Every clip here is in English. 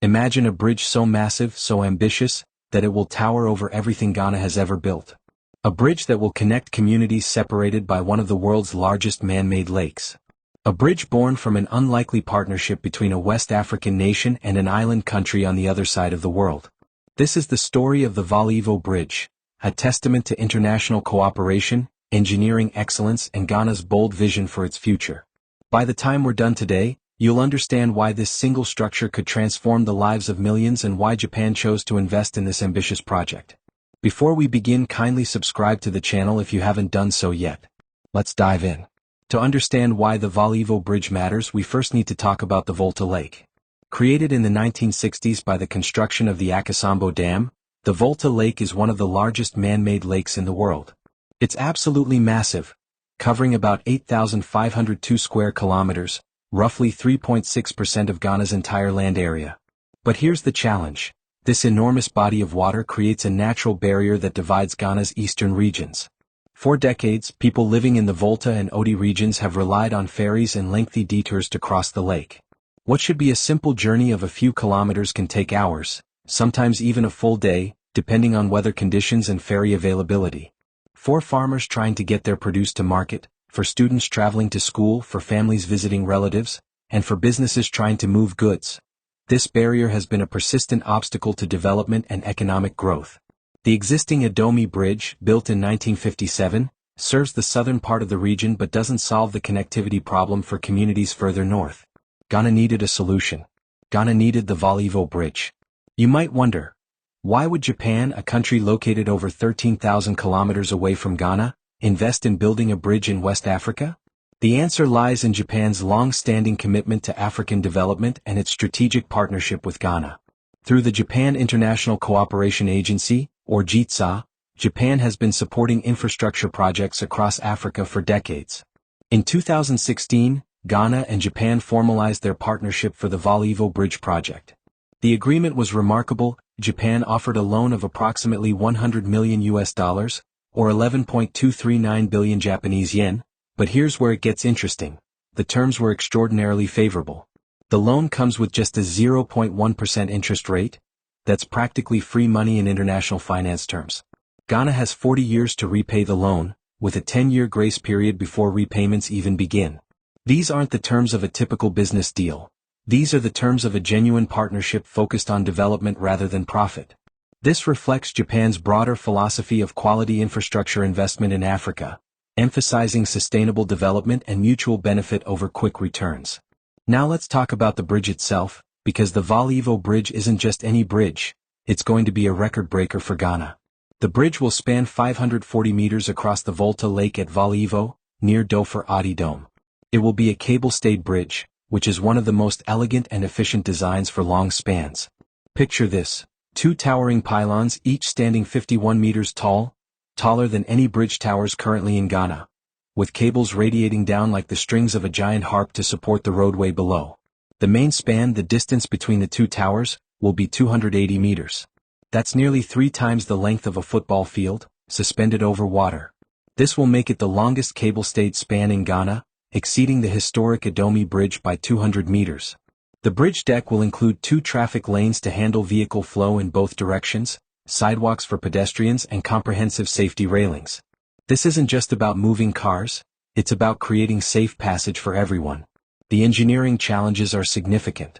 Imagine a bridge so massive, so ambitious, that it will tower over everything Ghana has ever built. A bridge that will connect communities separated by one of the world's largest man-made lakes. A bridge born from an unlikely partnership between a West African nation and an island country on the other side of the world. This is the story of the Volivo Bridge, a testament to international cooperation, engineering excellence, and Ghana's bold vision for its future. By the time we're done today, you'll understand why this single structure could transform the lives of millions and why Japan chose to invest in this ambitious project. Before we begin, kindly subscribe to the channel if you haven't done so yet. Let's dive in. To understand why the Volivo Bridge matters, we first need to talk about the Volta Lake. Created in the 1960s by the construction of the Akasambo Dam, the Volta Lake is one of the largest man-made lakes in the world. It's absolutely massive, covering about 8,502 square kilometers, roughly 3.6% of Ghana's entire land area. But here's the challenge. This enormous body of water creates a natural barrier that divides Ghana's eastern regions. For decades, people living in the Volta and Oti regions have relied on ferries and lengthy detours to cross the lake. What should be a simple journey of a few kilometers can take hours, sometimes even a full day, depending on weather conditions and ferry availability. For farmers trying to get their produce to market, for students traveling to school, for families visiting relatives, and for businesses trying to move goods, this barrier has been a persistent obstacle to development and economic growth. The existing Adomi Bridge, built in 1957, serves the southern part of the region but doesn't solve the connectivity problem for communities further north. Ghana needed a solution. Ghana needed the Volivo Bridge. You might wonder, why would Japan, a country located over 13,000 kilometers away from Ghana, invest in building a bridge in West Africa? The answer lies in Japan's long-standing commitment to African development and its strategic partnership with Ghana. Through the Japan International Cooperation Agency, or JICA, Japan has been supporting infrastructure projects across Africa for decades. In 2016, Ghana and Japan formalized their partnership for the Volivo Bridge project. The agreement was remarkable. Japan offered a loan of approximately $100 million, or 11.239 billion Japanese yen, but here's where it gets interesting. The terms were extraordinarily favorable. The loan comes with just a 0.1% interest rate. That's practically free money in international finance terms. Ghana has 40 years to repay the loan, with a 10-year grace period before repayments even begin. These aren't the terms of a typical business deal. These are the terms of a genuine partnership focused on development rather than profit. This reflects Japan's broader philosophy of quality infrastructure investment in Africa, emphasizing sustainable development and mutual benefit over quick returns. Now let's talk about the bridge itself, because the Volivo Bridge isn't just any bridge, it's going to be a record breaker for Ghana. The bridge will span 540 meters across the Volta Lake at Volivo, near Volta Oti Dome. It will be a cable-stayed bridge, which is one of the most elegant and efficient designs for long spans. Picture this, 2 towering pylons each standing 51 meters tall, taller than any bridge towers currently in Ghana, with cables radiating down like the strings of a giant harp to support the roadway below. The main span, the distance between the 2 towers, will be 280 meters. That's nearly 3 times the length of a football field, suspended over water. This will make it the longest cable-stayed span in Ghana, exceeding the historic Adomi Bridge by 200 meters. The bridge deck will include 2 traffic lanes to handle vehicle flow in both directions, sidewalks for pedestrians, and comprehensive safety railings. This isn't just about moving cars, it's about creating safe passage for everyone. The engineering challenges are significant.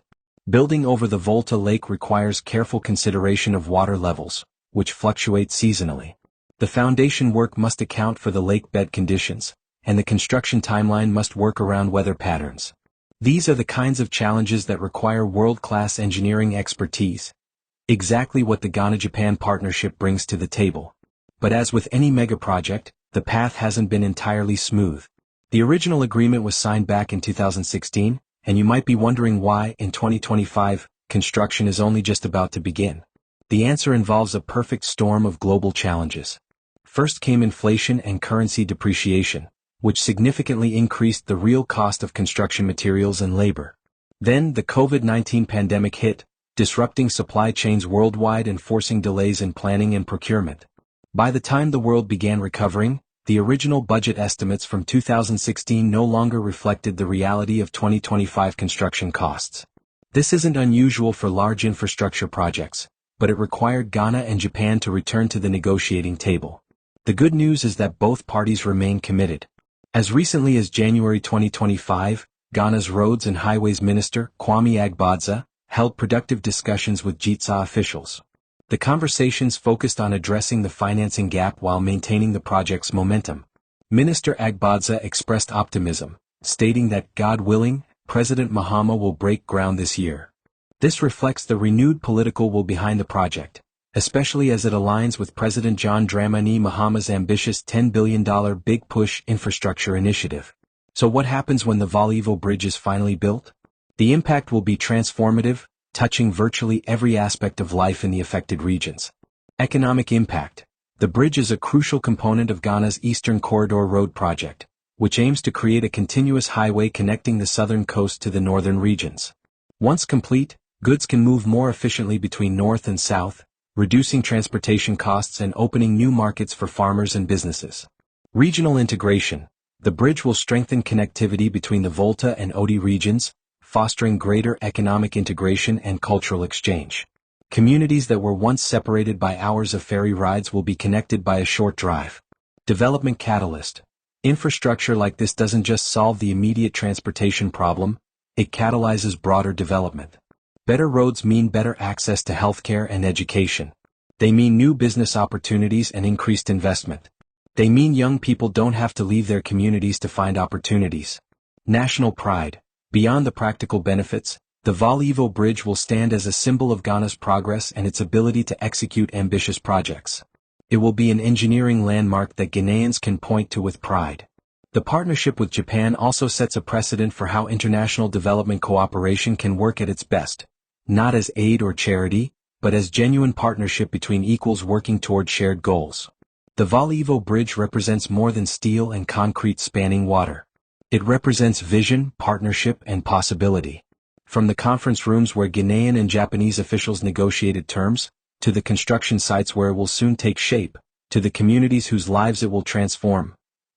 Building over the Volta Lake requires careful consideration of water levels, which fluctuate seasonally. The foundation work must account for the lake bed conditions, and the construction timeline must work around weather patterns. These are the kinds of challenges that require world-class engineering expertise. Exactly what the Ghana-Japan partnership brings to the table. But as with any mega project, the path hasn't been entirely smooth. The original agreement was signed back in 2016, and you might be wondering why, in 2025, construction is only just about to begin. The answer involves a perfect storm of global challenges. First came inflation and currency depreciation, which significantly increased the real cost of construction materials and labor. Then the COVID-19 pandemic hit, disrupting supply chains worldwide and forcing delays in planning and procurement. By the time the world began recovering, the original budget estimates from 2016 no longer reflected the reality of 2025 construction costs. This isn't unusual for large infrastructure projects, but it required Ghana and Japan to return to the negotiating table. The good news is that both parties remain committed. As recently as January 2025, Ghana's Roads and Highways Minister, Kwame Agbadza, held productive discussions with JICA officials. The conversations focused on addressing the financing gap while maintaining the project's momentum. Minister Agbadza expressed optimism, stating that, God willing, President Mahama will break ground this year. This reflects the renewed political will behind the project, especially as it aligns with President John Dramani Mahama's ambitious $10 billion Big Push infrastructure initiative. So what happens when the Volivo Bridge is finally built? The impact will be transformative, touching virtually every aspect of life in the affected regions. Economic impact. The bridge is a crucial component of Ghana's Eastern Corridor Road project, which aims to create a continuous highway connecting the southern coast to the northern regions. Once complete, goods can move more efficiently between north and south, reducing transportation costs and opening new markets for farmers and businesses. Regional integration. The bridge will strengthen connectivity between the Volta and Oti regions, fostering greater economic integration and cultural exchange. Communities that were once separated by hours of ferry rides will be connected by a short drive. Development catalyst. Infrastructure like this doesn't just solve the immediate transportation problem, it catalyzes broader development. Better roads mean better access to healthcare and education. They mean new business opportunities and increased investment. They mean young people don't have to leave their communities to find opportunities. National pride. Beyond the practical benefits, the Volivo Bridge will stand as a symbol of Ghana's progress and its ability to execute ambitious projects. It will be an engineering landmark that Ghanaians can point to with pride. The partnership with Japan also sets a precedent for how international development cooperation can work at its best, not as aid or charity, but as genuine partnership between equals working toward shared goals. The Volivo Bridge represents more than steel and concrete spanning water. It represents vision, partnership, and possibility. From the conference rooms where Ghanaian and Japanese officials negotiated terms, to the construction sites where it will soon take shape, to the communities whose lives it will transform.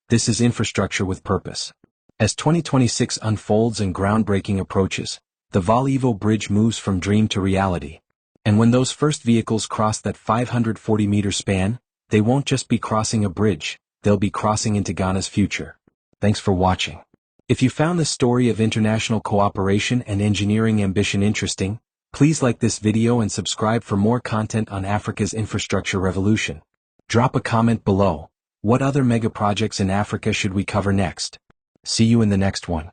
This is infrastructure with purpose. As 2026 unfolds and groundbreaking approaches, the Volivo Bridge moves from dream to reality. And when those first vehicles cross that 540-meter span, they won't just be crossing a bridge, they'll be crossing into Ghana's future. Thanks for watching. If you found this story of international cooperation and engineering ambition interesting, please like this video and subscribe for more content on Africa's infrastructure revolution. Drop a comment below. What other mega projects in Africa should we cover next? See you in the next one.